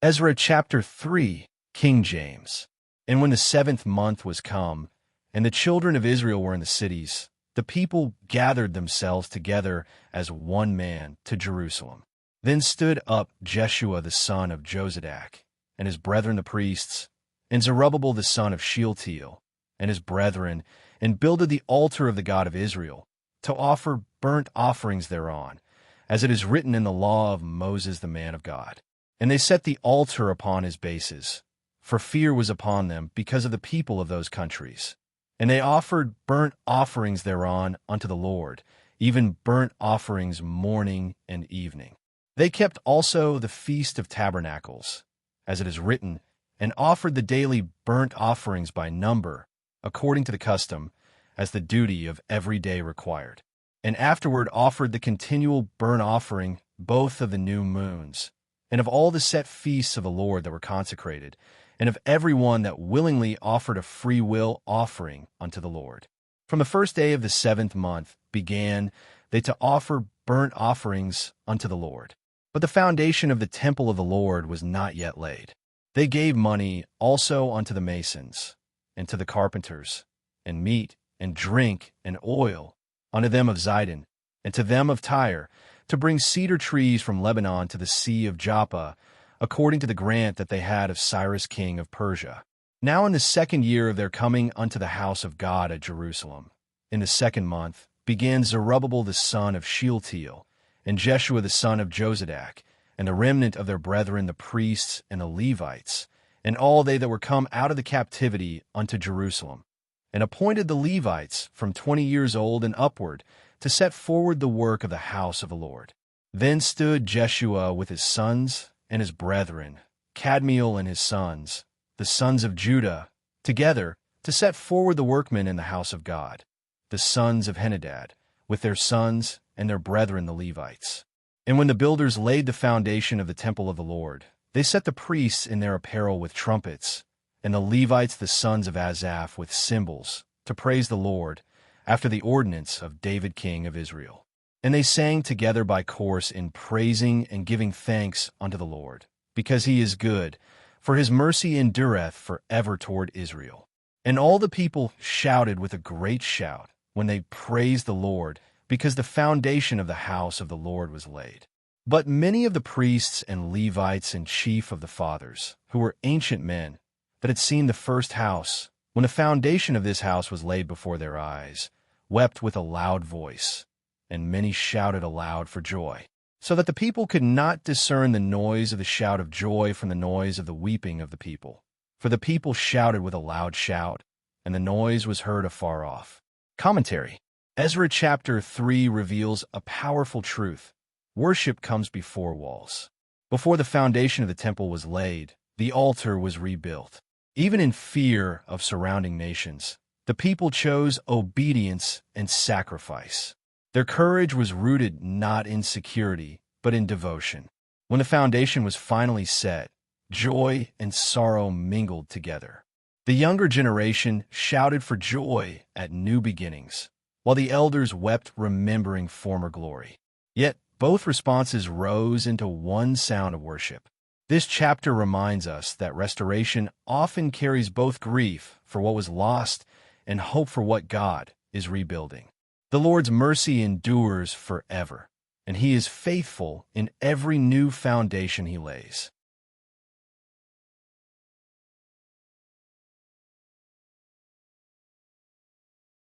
Ezra Chapter 3, King James. And when the 7th month was come, and the children of Israel were in the cities, the people gathered themselves together as one man to Jerusalem. Then stood up Jeshua the son of Jozadak, and his brethren the priests, and Zerubbabel the son of Shealtiel, and his brethren, and builded the altar of the God of Israel, to offer burnt offerings thereon, as it is written in the law of Moses the man of God. And they set the altar upon his bases, for fear was upon them because of the people of those countries. And they offered burnt offerings thereon unto the Lord, even burnt offerings morning and evening. They kept also the Feast of Tabernacles, as it is written, and offered the daily burnt offerings by number, according to the custom, as the duty of every day required. And afterward offered the continual burnt offering both of the new moons, and of all the set feasts of the Lord that were consecrated, and of every one that willingly offered a free will offering unto the Lord. From the first day of the 7th month began they to offer burnt offerings unto the Lord. But the foundation of the temple of the Lord was not yet laid. They gave money also unto the masons, and to the carpenters, and meat, and drink, and oil, unto them of Zidon, and to them of Tyre, to bring cedar trees from Lebanon to the sea of Joppa, according to the grant that they had of Cyrus king of Persia. Now in the 2nd year of their coming unto the house of God at Jerusalem, in the 2nd month, began Zerubbabel the son of Shealtiel, and Jeshua the son of Jozadak, and the remnant of their brethren the priests and the Levites, and all they that were come out of the captivity unto Jerusalem, and appointed the Levites from 20 years old and upward, to set forward the work of the house of the Lord. Then stood Jeshua with his sons and his brethren, Kadmiel and his sons, the sons of Judah, together to set forward the workmen in the house of God, the sons of Henadad, with their sons and their brethren the Levites. And when the builders laid the foundation of the temple of the Lord, they set the priests in their apparel with trumpets, and the Levites the sons of Asaph with cymbals, to praise the Lord, after the ordinance of David king of Israel. And they sang together by course in praising and giving thanks unto the Lord, because he is good, for his mercy endureth for ever toward Israel. And all the people shouted with a great shout when they praised the Lord, because the foundation of the house of the Lord was laid. But many of the priests and Levites and chief of the fathers, who were ancient men, that had seen the first house, when the foundation of this house was laid before their eyes, wept with a loud voice, and many shouted aloud for joy, so that the people could not discern the noise of the shout of joy from the noise of the weeping of the people. For the people shouted with a loud shout, and the noise was heard afar off. Commentary. Ezra Chapter 3 reveals a powerful truth. Worship comes before walls. Before the foundation of the temple was laid, the altar was rebuilt. Even in fear of surrounding nations, the people chose obedience and sacrifice. Their courage was rooted not in security, but in devotion. When the foundation was finally set, joy and sorrow mingled together. The younger generation shouted for joy at new beginnings, while the elders wept remembering former glory. Yet both responses rose into one sound of worship. This chapter reminds us that restoration often carries both grief for what was lost and hope for what God is rebuilding. The Lord's mercy endures forever, and he is faithful in every new foundation he lays.